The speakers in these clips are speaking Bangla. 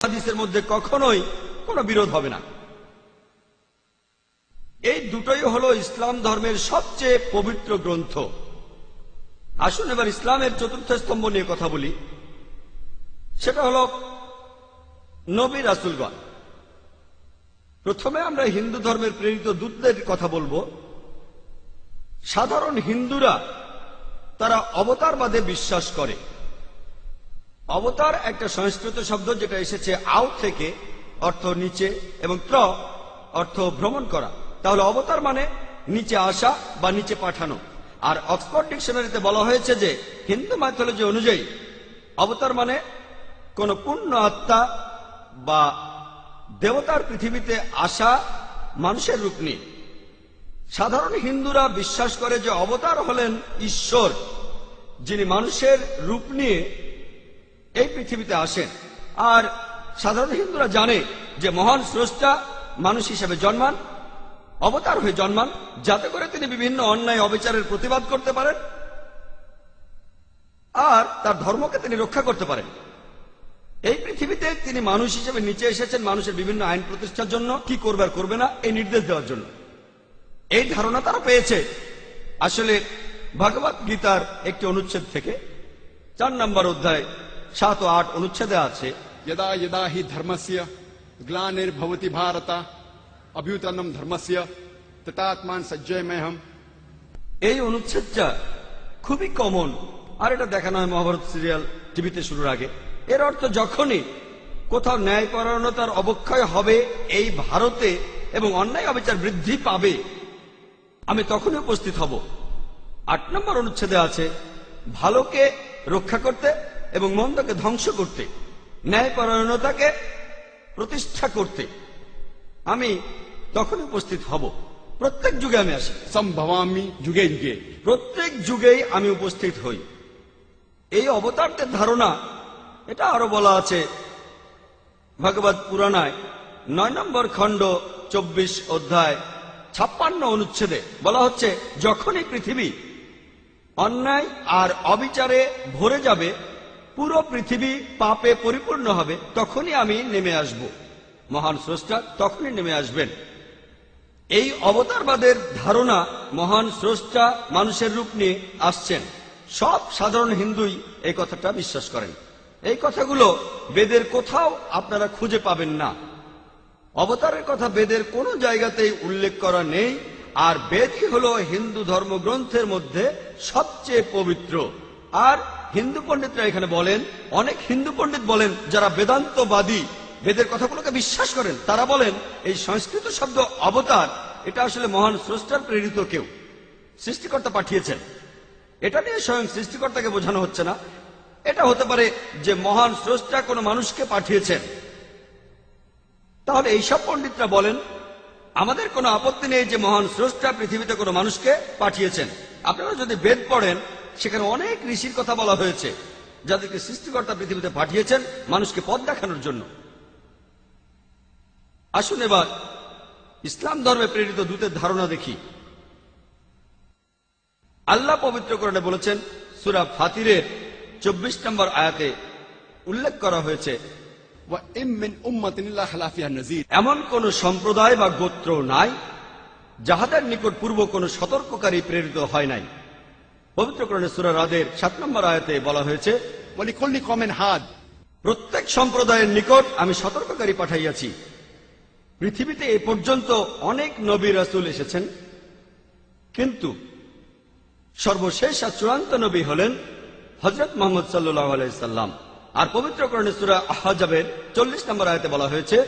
হাদিসের মধ্যে কখনোই কোনো বিরোধ হবে না। এই দুটোই হলো ইসলাম ধর্মের সবচেয়ে পবিত্র গ্রন্থ। আসুন এবার ইসলামের চতুর্থ স্তম্ভ নিয়ে কথা বলি। সেটা হলো নবী রাসূলগণ। প্রথমে আমরা হিন্দু ধর্মের প্রেরিত দূতদের কথা বলবো। সাধারণ হিন্দুরা তারা অবতারবাদে বিশ্বাস করে। অবতার একটা সংস্কৃত শব্দ যেটা এসেছে আউ থেকে, অর্থ নিচে, এবং ত্র অর্থ ভ্রমণ করা। তাহলে অবতার মানে নিচে আসা বা নিচে পাঠানো। আর অক্সফোর্ড ডিকশনারিতে বলা হয়েছে যে হিন্দু মাইথোলজি অনুযায়ী অবতার মানে কোন পূর্ণ আত্মা বা দেবতার পৃথিবীতে আসা মানুষের রূপ নিয়ে। সাধারণ হিন্দুরা বিশ্বাস করে যে অবতার হলেন ঈশ্বর, যিনি মানুষের রূপ নিয়ে এই পৃথিবীতে আসেন। আর সাধারণ হিন্দুরা জানে যে মহান স্রষ্টা মানুষ হিসেবে জন্মান, অবতার হয়ে জন্মান, যাতে করে তিনি বিভিন্ন অন্যায় অবিচারের প্রতিবাদ করতে পারেন আর তার ধর্মকে তিনি রক্ষা করতে পারেন। এই পৃথিবীতে তিনি মানুষ হিসেবে নিচে এসেছেন মানুষের বিভিন্ন আইন প্রতিষ্ঠার জন্য, কি করবে আর করবে না এই নির্দেশ দেওয়ার জন্য। এই ধারণা তারা পেয়েছে আসলে ভগবত গীতার একটি অনুচ্ছেদ থেকে। 4 নম্বর অধ্যায় 7 ও 8 অনুচ্ছেদে আছে, यदा यदा हि धर्मस्य ग्लानिर्भवति भारत अभ्युत्थानं धर्मस्य तदात्मान सज्जयमेहम्। এই অনুচ্ছেদটা খুবই কমন, আর এটা দেখানো হয় মহাভারত সিরিয়াল টিভিতে শুরুর আগে। এর অর্থ যখনই কোথাও ন্যায়পরায়ণতার অবক্ষয় হবে এই ভারতে এবং অন্যায় অবিচার বৃদ্ধি পাবে, আমি তখনই উপস্থিত হব। 8 নম্বর অনুচ্ছেদে আছে, ভালোকে রক্ষা করতে এবং মন্দকে ধ্বংস করতে, ন্যায়পরায়ণতাকে প্রতিষ্ঠা করতে আমি তখনই উপস্থিত হব। প্রত্যেক যুগে আমি আসি, संभवामि जुगे जुगे। প্রত্যেক যুগেই আমি উপস্থিত হই। এই অবতারদের ধারণা এটা আরো বলা আছে ভগবত পুরাণায় 9 নম্বর খণ্ড 24 অধ্যায় 56 অনুচ্ছেদে বলা হচ্ছে, যখনই পৃথিবী অন্যায় আর অবিচারে ভরে যাবে, পুরো পৃথিবী পাপে পরিপূর্ণ হবে, তখনই আমি নেমে আসব। মহান স্রষ্টা তখনই নেমে আসবেন। এই অবতারবাদের ধারণা মহান স্রষ্টা মানুষের রূপ নিয়ে আসছেন। সব সাধারণ হিন্দুই এই কথাটা বিশ্বাস করেন। এই কথাগুলো বেদের কোথাও আপনারা খুঁজে পাবেন না। অবতারের কথা বেদের কোনো জায়গাতেই উল্লেখ করা নেই। আর বেদই হলো হিন্দু ধর্মগ্রন্থের মধ্যে সবচেয়ে পবিত্র। আর হিন্দু পণ্ডিতরা এখানে বলেন, অনেক হিন্দু পণ্ডিত বলেন যারা বেদান্তবাদী, বেদের কথাগুলোকে বিশ্বাস করেন, তারা বলেন এই সংস্কৃত শব্দ অবতার এটা আসলে মহান স্রষ্টার প্রেরিত কেউ, সৃষ্টিকর্তা পাঠিয়েছেন। এটা নিয়ে স্বয়ং সৃষ্টিকর্তাকে বোঝানো হচ্ছে না। এটা হতে পারে যে মহান স্রষ্টা কোনো মানুষকে পাঠিয়েছেন। তাহলে এইসব পণ্ডিতরা বলেন আমাদের কোনো আপত্তি নেই যে মহান স্রষ্টা পৃথিবীতে কোনো মানুষকে পাঠিয়েছেন। আপনারা যদি বেদ পড়েন, সেখানে অনেক ঋষির কথা বলা হয়েছে যাদেরকে সৃষ্টিকর্তা পৃথিবীতে পাঠিয়েছেন মানুষকে পথ দেখানোর জন্য। আসুন এবার ইসলাম ধর্মে প্রেরিত দূতের ধারণা দেখি। আল্লাহ পবিত্র কোরআনে বলেছেন, সূরা ফাতিরের 24 নম্বর আয়াতে উল্লেখ করা হয়েছে, وإن من أمة إلا خلا فيها نذير। এমন কোন সম্প্রদায় বা গোত্র নাই যাহাদের নিকট পূর্ব কোন সতর্ককারী প্রেরিত হয় নাই। পবিত্র কোরআনে সূরা রাদের 7 নম্বর আয়াতে বলা হয়েছে, ولكل قوم هاد। প্রত্যেক সম্প্রদায়ের নিকট আমি সতর্ককারী পাঠাইয়াছি। পৃথিবীতে এ পর্যন্ত অনেক নবী রাসূল এসেছেন, কিন্তু সর্বশেষ আর চূড়ান্ত নবী হলেন হযরত মুহাম্মদ সাল্লাল্লাহু আলাইহি সাল্লাম। আর পবিত্র কোরআনে সূরা আহজাবের 40 নম্বর আয়াতে বলা হয়েছে,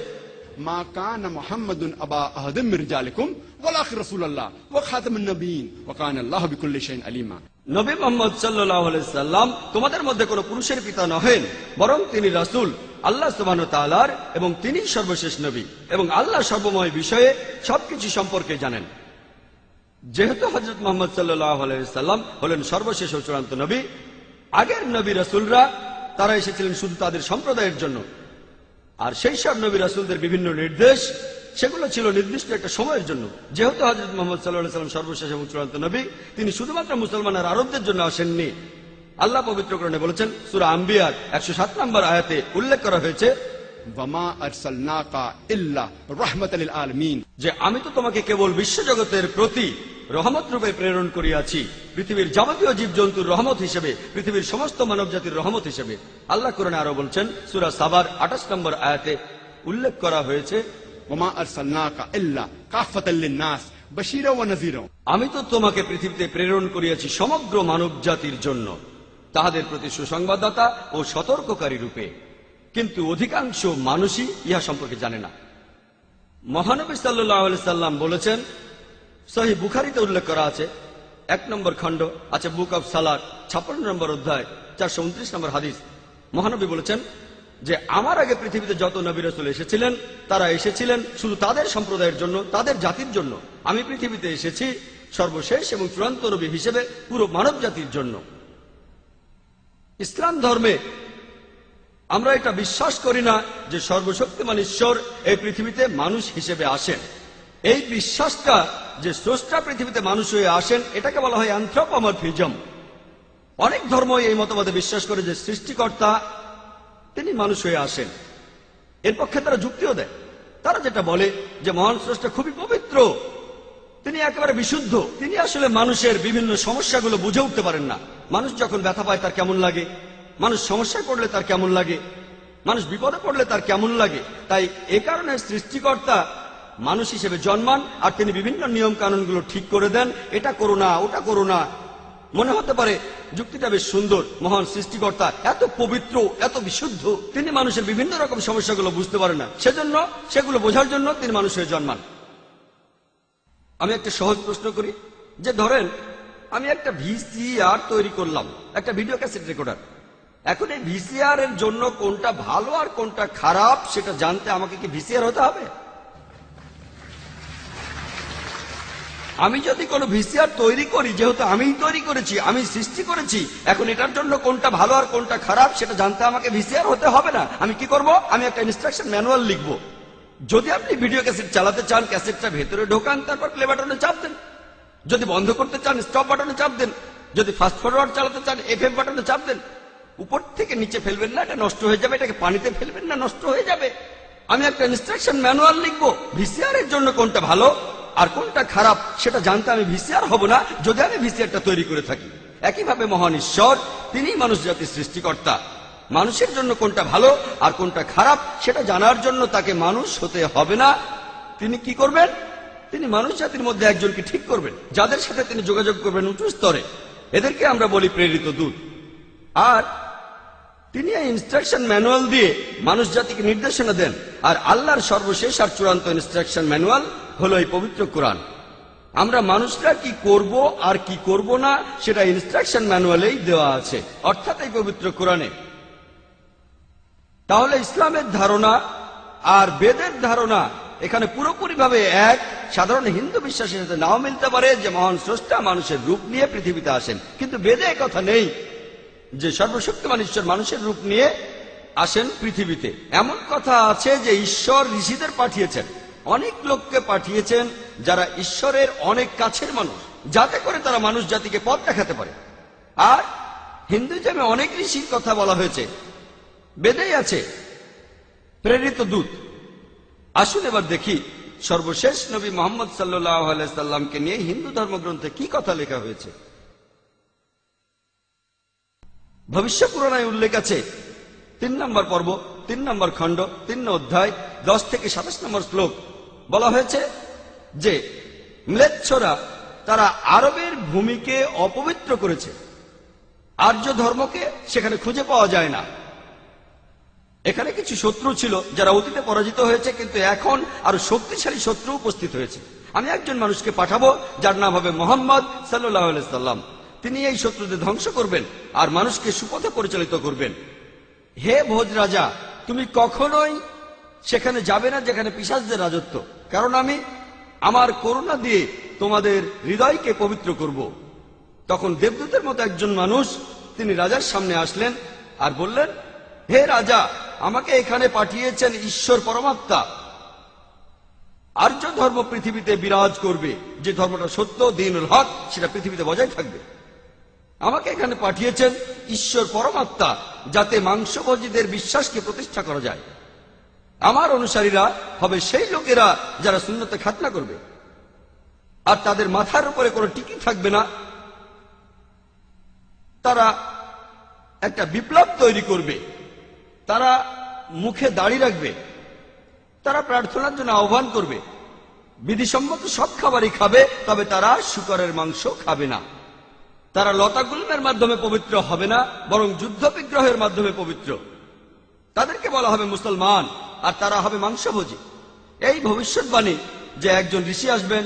ما كان محمد أبا أحد من رجالكم ولكن رسول الله وخاتم النبيين وكان الله بكل شيء عليما। নবী মুহাম্মদ সাল্লাল্লাহু আলাইহি সাল্লাম তোমাদের মধ্যে কোনো পুরুষের পিতা নহেন, বরং তিনি রাসূল আল্লাহ সুবহানাহু ওয়া তাআলার, এবং তিনি সর্বশেষ নবী, এবং আল্লাহ সর্বময় বিষয়ে সবকিছু সম্পর্কে জানেন। যেহেতু হযরত মুহাম্মদ সাল্লাল্লাহু আলাইহি সাল্লাম হলেন সর্বশেষ ও চূড়ান্ত নবী, আগের নবী রাসূলরা তারা এসেছিলেন শুধু তাদের সম্প্রদায়ের জন্য। আর সেই সব নবী রাসূলদের বিভিন্ন নির্দেশ, সেগুলো ছিল নির্দিষ্ট একটা সময়ের জন্য। যেহেতু হযরত মুহাম্মদ সাল্লাল্লাহু আলাইহি সাল্লাম সর্বশেষ এবং চূড়ান্ত নবী, তিনি শুধুমাত্র মুসলমান আর আরবদের জন্য আসেননি। আল্লাহ পবিত্র কোরআনে বলেছেন, সূরা আম্বিয়ার 107 নম্বর আয়াতে উল্লেখ করা হয়েছে, वमा अरसलनाका इल्ला रहमतल लिल आलमीन, যে আমি তো তোমাকে কেবল বিশ্বজগতের প্রতি রহমত রূপে প্রেরণ করিয়াছি, পৃথিবীর যাবতীয় জীবজন্তুর রহমত হিসেবে, পৃথিবীর সমস্ত মানব জাতির রহমত হিসেবে। আল্লাহ কোরআনে আরো বলছেন, সূরা সাবার 28 নম্বর আয়াতে উল্লেখ করা হয়েছে, वमा अरसलनाका इल्ला काफतल लिन्नास बशीरा व नज़ीरा। আমি তো তোমাকে পৃথিবীতে প্রেরণ করিয়াছি সমগ্র মানব জাতির জন্য, তাহাদের প্রতি সুসংবাদদাতা ও সতর্ককারী রূপে। কিন্তু অধিকাংশ মানুষই ইহা সম্পর্কে জানে না। মহানবী সাল্লাল্লাহু আলাইহি সাল্লাম বলেছেন, সহিহ বুখারীতে উল্লেখ করা আছে, 1 নম্বর খণ্ড আছে বুক অব সালাত, 56 নম্বর অধ্যায়, 429 নম্বর হাদিস। মহানবী বলেছেন যে আমার আগে পৃথিবীতে যত নবী রাসূল এসেছিলেন, তারা এসেছিলেন শুধু তাদের সম্প্রদায়ের জন্য, তাদের জাতির জন্য। আমি পৃথিবীতে এসেছি সর্বশেষ এবং চূড়ান্ত নবী হিসেবে পুরো মানব জাতির জন্য। ইসলাম ধর্মে আমরা এটা বিশ্বাস করি না যে সর্বশক্তিমান ঈশ্বর এই পৃথিবীতে মানুষ হিসেবে আসেন। এই বিশ্বাসটা যে স্রষ্টা পৃথিবীতে মানুষ হয়ে আসেন, এটাকে বলা হয় অ্যানথ্রোপমরফিজম। অনেক ধর্মই এই মতবাদে বিশ্বাস করে যে সৃষ্টিকর্তা তিনি মানুষ হয়ে আসেন। এর পক্ষে তারা যুক্তিও দেয়। তারা যেটা বলে যে মহান স্রষ্টা খুবই পবিত্র, তিনি একেবারে বিশুদ্ধ, তিনি আসলে মানুষের বিভিন্ন সমস্যাগুলো বুঝে উঠতে পারেন না। মানুষ যখন ব্যথা পায় তার কেমন লাগে, মানুষ সমস্যায় পড়লে তার কেমন লাগে, মানুষ বিপদে পড়লে তার কেমন লাগে। তাই এ কারণে সৃষ্টিকর্তা মানুষ হিসেবে জন্মান, আর তিনি বিভিন্ন নিয়ম কানুনগুলো ঠিক করে দেন, এটা করো না, ওটা করো না। মনে হতে পারে যুক্তিটা বেশ সুন্দর, মহান সৃষ্টিকর্তা এত পবিত্র, এত বিশুদ্ধ, তিনি মানুষের বিভিন্ন রকম সমস্যাগুলো বুঝতে পারেন না, সেজন্য সেগুলো বোঝার জন্য তিনি মানুষ হয়ে জন্মান। আমি একটা সহজ প্রশ্ন করি, যে ধরেন আমি একটা ভিসিআর তৈরি করলাম, একটা ভিডিও ক্যাসেট রেকর্ডার। এখন এই ভিসিআর এর জন্য কোনটা ভালো আর কোনটা খারাপ সেটা জানতে আমাকে কি ভিসিআর হতে হবে? আমি যদি কোনো ভিসিআর তৈরি করি, যেহেতু আমিই তৈরি করেছি, আমি সৃষ্টি করেছি, এখন এটার জন্য কোনটা ভালো আর কোনটা খারাপ সেটা জানতে আমাকে ভিসিআর হতে হবে না। আমি কি করব? আমি একটা ইনস্ট্রাকশন ম্যানুয়াল লিখব। যদি আপনি ভিডিও ক্যাসেট চালাতে চান, ক্যাসেটটা ভেতরে ঢোকান, তারপর প্লে বাটনে চাপ দেন। যদি বন্ধ করতে চান, স্টপ বাটনে চাপ দেন। যদি ফাস্ট ফরওয়ার্ড চালাতে চান, এফএফ বাটনে চাপ দেন। উপর থেকে নিচে ফেলবেন না, এটা নষ্ট হয়ে যাবে। এটাকে পানিতে ফেলবেন না, নষ্ট হয়ে যাবে। আমি একটা ইনস্ট্রাকশন ম্যানুয়াল লিখবো। ভিসিআর এর জন্য কোনটা ভালো আর কোনটা খারাপ সেটা জানতে আমি ভিসিআর হব না, যদি আমি ভিসিআরটা তৈরি করে থাকি। একইভাবে মহান ঈশ্বর, তিনিই মানুষ জাতির সৃষ্টিকর্তা। মানুষের জন্য কোনটা ভালো আর কোনটা খারাপ সেটা জানার জন্য তাকে মানুষ হতে হবে না। তিনি কি করবেন? তিনি মানুষ জাতির মধ্যে একজনকে ঠিক করবেন, যাদের সাথে তিনি যোগাযোগ করবেন উঁচু স্তরে। এদেরকে আমরা বলি প্রেরিত দূত। আর তিনি এই ইনস্ট্রাকশন ম্যানুয়াল দিয়ে মানুষ জাতিকে নির্দেশনা দেন। আর আল্লাহর সর্বশেষ আর চূড়ান্ত ইনস্ট্রাকশন ম্যানুয়াল হলো এই পবিত্র কোরআন। আমরা মানুষরা কি করব আর কি করব না সেটা ইনস্ট্রাকশন ম্যানুয়ালেই দেওয়া আছে, অর্থাৎ এই পবিত্র কোরআনে। তাহলে ইসলামের ধারণা আর বেদের ধারণা এখানে পুরোপুরিভাবে এক। সাধারণ হিন্দু বিশ্বাসের সাথে নাও মিলতে পারে যে মহান স্রষ্টা মানুষের রূপ নিয়ে পৃথিবীতে আসেন, কিন্তু বেদে কথা নেই যে সর্বশক্তিমান ঈশ্বর মানুষের রূপ নিয়ে আসেন পৃথিবীতে। এমন কথা আছে যে ঈশ্বর ঋষিদের পাঠিয়েছেন, অনেক লোককে পাঠিয়েছেন যারা ঈশ্বরের অনেক কাছের মানুষ, যাতে করে তারা মানুষ জাতিকে পথ দেখাতে পারে। আর হিন্দুইজমে অনেক ঋষির কথা বলা হয়েছে, বেদেই আছে প্রেরিত দূত। আসুন এবার দেখি সর্বশেষ নবী মুহাম্মদ সাল্লাল্লাহু আলাইহি সাল্লামকে নিয়ে হিন্দু ধর্মগ্রন্থে কি কথা লেখা হয়েছে। ভবিষ্য পুরাণায় উল্লেখ আছে 3 নম্বর পর্ব, 3 নম্বর খণ্ড, 3 অধ্যায়, 10 থেকে 27 নম্বর শ্লোক। বলা হয়েছে যে ম্লেচ্ছরা তারা আরবের ভূমিকে অপবিত্র করেছে, আর্য ধর্মকে সেখানে খুঁজে পাওয়া যায় না। এখানে কিছু শত্রু ছিল যারা অতীতে পরাজিত হয়েছে, কিন্তু এখন আরো শক্তিশালী শত্রু উপস্থিত হয়েছে। আমি একজন মানুষকে পাঠাবো যার নাম হবে মুহাম্মদ সাল্লাল্লাহু আলাইহি সাল্লাম। তিনি এই শত্রুদের ধ্বংস করবেন আর মানুষকে সুপথে পরিচালিত করবেন। হে ভোজ রাজা, তুমি কখনোই সেখানে যাবে না যেখানে পিশাচদের রাজত্ব, কারণ আমি আমার করুণা দিয়ে তোমাদের হৃদয়কে পবিত্র করব। তখন দেবদূতের মতো একজন মানুষ তিনি রাজার সামনে আসলেন আর বললেন, হে রাজা, আমাকে এখানে পাঠিয়েছেন ঈশ্বর পরমাত্মা। আর্য ধর্ম পৃথিবীতে বিরাজ করবে, যে ধর্মটা সত্য, দ্বীনুল হক, সেটা পৃথিবীতে বজায় থাকবে। আমাকে এখানে পাঠিয়েছেন ঈশ্বর পরমাত্মা, যাতে মাংসভোজীদের বিশ্বাসকে প্রতিষ্ঠা করা যায়। আমার অনুসারীরা হবে সেই লোকেরা যারা সুন্নতে খাতনা করবে, আর তাদের মাথার উপরে কোনো টিকি থাকবে না। তারা একটা বিপ্লব তৈরি করবে, তারা মুখে দাড়ি রাখবে, তারা প্রার্থনার জন্য আহ্বান করবে, বিধিসম্মত সব খাবারই খাবে, তবে তারা শূকরের মাংস খাবে না। তারা লতাগুল্মের মাধ্যমে পবিত্র হবে না, বরং যুদ্ধ বিগ্রহের মাধ্যমে পবিত্র। তাদেরকে বলা হবে মুসলমান, আর তারা হবে মাংসভোজী। এই ভবিষ্যৎবাণী যে একজন ঋষি আসবেন,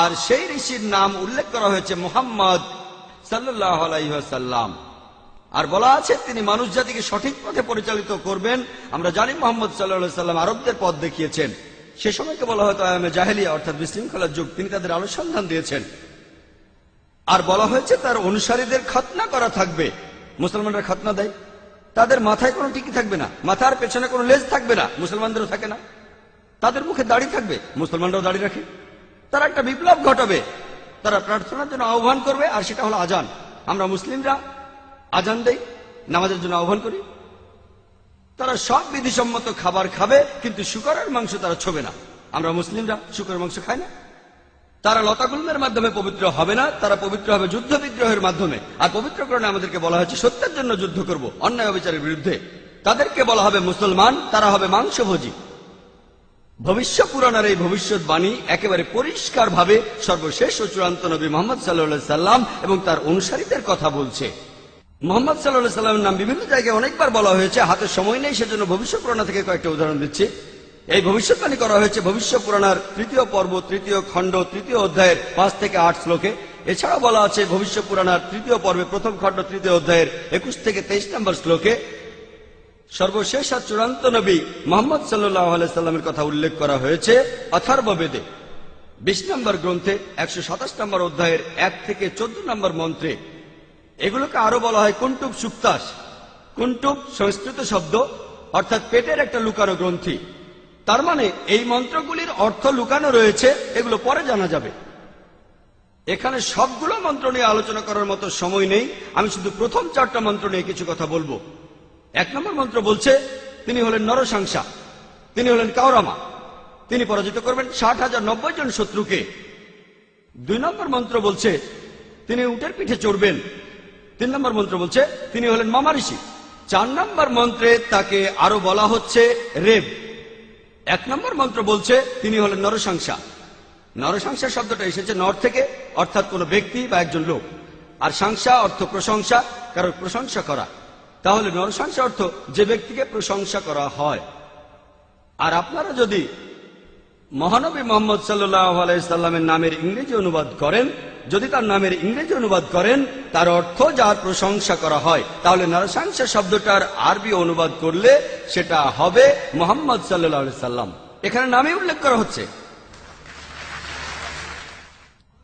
আর সেই ঋষির নাম উল্লেখ করা হয়েছে মুহাম্মদ সাল্লাল্লাহু আলাইহি ওয়াসাল্লাম, আর বলা আছে তিনি মানুষ জাতিকে সঠিক পথে পরিচালিত করবেন। আমরা জানি মুহাম্মদ সাল্লাল্লাহু আলাইহি ওয়াসাল্লাম আরবদের পথ দেখিয়েছেন। সে সময়কে বলা হয়তো আয়ামে জাহেলিয়া, অর্থাৎ বিশৃঙ্খলার যুগ। তিনি তাদের অনুসন্ধান দিয়েছেন। আর বলা হয়েছে তার অনুসারীদের খাতনা করা থাকবে। মুসলমানরা খাতনা দেয়, তাদের মাথায় কোনো টিকি থাকবে না, মাথার পেছনে কোনো লেজ থাকবে না, মুসলমানদেরও থাকে না। তাদের মুখে দাড়ি থাকবে, মুসলমানরাও দাড়ি রাখে। তারা একটা বিপ্লব ঘটাবে, তারা প্রার্থনার জন্য আহ্বান করবে, আর সেটা হলো আজান। আমরা মুসলিমরা আজান দেই, নামাজের জন্য আহ্বান করি। তারা সব বিধিসম্মত খাবার খাবে, কিন্তু শূকরের মাংস তারা ছোবে না। আমরা মুসলিমরা শূকরের মাংস খাই না। তারা লতাগুল্মের মাধ্যমে পবিত্র হবে না, তারা পবিত্র হবে যুদ্ধ বিগ্রহের মাধ্যমে। আর পবিত্রকরণে আমাদেরকে বলা হয়েছে সত্যের জন্য যুদ্ধ করব, অন্যায় অবিচারের বিরুদ্ধে। তাদেরকে বলা হবে মুসলমান, তারা হবে মাংসভোজী। ভবিষ্যৎ পুরাণের এই ভবিষ্যৎবাণী একেবারে পরিষ্কার ভাবে সর্বশেষ ও চূড়ান্ত নবী মুহাম্মদ সাল্লাল্লাহু আলাইহি সাল্লাম এবং তার অনুসারীদের কথা বলছে। মুহাম্মদ সাল্লাল্লাহু আলাইহি সাল্লামের নাম বিভিন্ন জায়গায় অনেকবার বলা হয়েছে, হাতে সময় নেই, সেজন্য ভবিষ্যৎ পুরাণ থেকে কয়েকটা উদাহরণ দিচ্ছি। এই ভবিষ্যৎবাণী করা হয়েছে ভবিষ্যৎ পুরাণের 3য় পর্ব 3য় খণ্ড 3য় অধ্যায়ের 5 থেকে 8 শ্লোকে। এছাড়াও বলা আছে ভবিষ্যৎ পুরাণের 3য় পর্বে 1ম খণ্ড 3য় অধ্যায়ের 21 থেকে 23 নম্বর শ্লোকে। সর্বশেষ আর চূড়ান্ত নবী মুহাম্মদ সাল্লাল্লাহু আলাইহি সাল্লামের কথা উল্লেখ করা হয়েছে অথর্ববেদে 20 নম্বর গ্রন্থে 127 নম্বর অধ্যায়ের 1 থেকে 14 নম্বর মন্ত্রে। এগুলোকে আরো বলা হয় কুন্টুব সুক্তাস। কুন্টুব সংস্কৃত শব্দ, অর্থাৎ পেটের একটা লুকানো গ্রন্থি। তার মানে এই মন্ত্রগুলির অর্থ লুকানো রয়েছে, এগুলো পরে জানা যাবে। এখানে সবগুলো মন্ত্র নিয়ে আলোচনা করার মতো সময় নেই, আমি শুধু প্রথম 4টা মন্ত্র নিয়ে কিছু কথা বলবো। 1 নম্বর মন্ত্র বলছে তিনি হলেন নরসাংসা, তিনি হলেন কাওরামা, তিনি পরাজিত করবেন 60,090 জন শত্রুকে। 2 নম্বর মন্ত্র বলছে তিনি উটের পিঠে চড়বেন। 3 নম্বর মন্ত্র বলছে তিনি হলেন মামা ঋষি। 4 নম্বর মন্ত্রে তাকে আরো বলা হচ্ছে রেব। 1 নম্বর মন্ত্র বলছে তিনি হলেন নরসাংসা। নরসাংসা শব্দটা এসেছে নর থেকে, অর্থাৎ কোন ব্যক্তি বা একজন লোক, আর সাংসা অর্থ প্রশংসা, কারোর প্রশংসা করা। তাহলে নরসাংসা অর্থ যে ব্যক্তিকে প্রশংসা করা হয়। আর আপনারা যদি মহানবী মুহাম্মদ সাল্লাল্লাহু আলাইহি সাল্লামের নামের ইংরেজি অনুবাদ করেন, যদি তার নামের ইংরেজি অনুবাদ করেন তার অর্থ যার প্রশংসা করা হয়, তাহলে নরসাংসা শব্দটার আরবি অনুবাদ করলে সেটা হবে মুহাম্মদ সাল্লাল্লাহু আলাইহি সাল্লাম। এখানে নামে উল্লেখ করা হচ্ছে।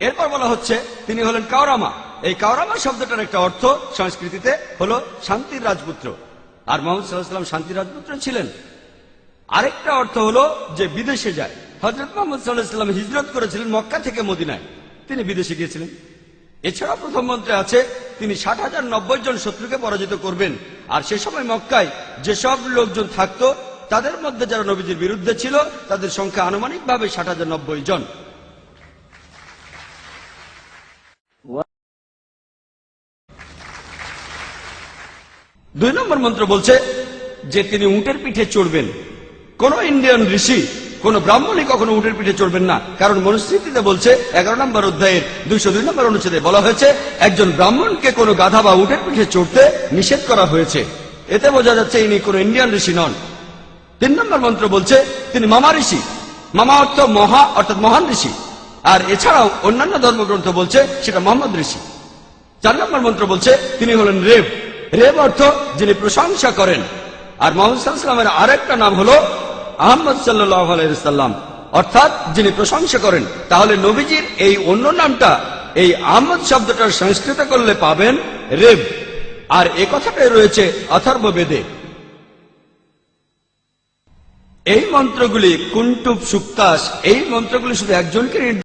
এরপর বলা হচ্ছে তিনি হলেন কাওরামা। এই কাওরামা শব্দটার একটা অর্থ সংস্কৃতিতে হলো শান্তির রাজপুত্র, আর মুহাম্মদ সাল্লাল্লাহু আলাইহি সাল্লাম শান্তির রাজপুত্র ছিলেন। আরেকটা অর্থ হলো যে বিদেশে যায়। হযরত মুহাম্মদ সাল্লাল্লাহু আলাইহি সাল্লাম হিজরত করেছিলেন মক্কা থেকে মদিনায়, তিনি বিদেশে গিয়েছিলেন। এছাড়া প্রথম মন্ত্রে আছে তিনি 60,090 জন শত্রুকে পরাজিত করবেন। আর সে সময় মক্কায় যেসব লোকজন থাকতো তাদের মধ্যে যারা নবীজির বিরুদ্ধে ছিল তাদের সংখ্যা আনুমানিকভাবে 60,090 জন। দুই নম্বর মন্ত্র বলছে যে তিনি উটের পিঠে চড়বেন। কোন ইন্ডিয়ান ঋষি, কোন ব্রাহ্মণই কখনো উটের পিঠে চড়বেন না, কারণ মনুস্মৃতিতে বলছে 11 নম্বর অধ্যায়ের 202 নম্বর অনুচ্ছেদে বলা হয়েছে একজন ব্রাহ্মণকে কোনো গাধা বা উটের পিঠে চড়তে নিষেধ করা হয়েছে। এতে বোঝা যাচ্ছে ইনি কোন ইন্ডিয়ান ঋষি নন। 3 নম্বর মন্ত্র বলছে তিনি মামা ঋষি। মামা অর্থ মহা, অর্থাৎ মহান ঋষি। আর এছাড়াও অন্যান্য ধর্মগ্রন্থ বলছে সেটা মোহাম্মদ ঋষি। 4 নম্বর মন্ত্র বলছে তিনি হলেন রেব। রেব অর্থ যিনি প্রশংসা করেন। আর মুহাম্মদ সাল্লাল্লাহু আলাইহি সাল্লামের আরেকটা নাম হলো আহমদ সাল্লাল্লাহু আলাইহি সাল্লাম, অর্থাৎ যিনি প্রশংসা করেন। তাহলে নবীজির এই অন্য নামটা এই আহমদ শব্দটার সংস্কৃত করলে পাবেন রেব। আর এ কথাটাই রয়েছে অথর্ববেদে। এই মন্ত্রগুলি কুন্টুব সুক্তাস, এই মন্ত্রগুলি শুধু একজনকে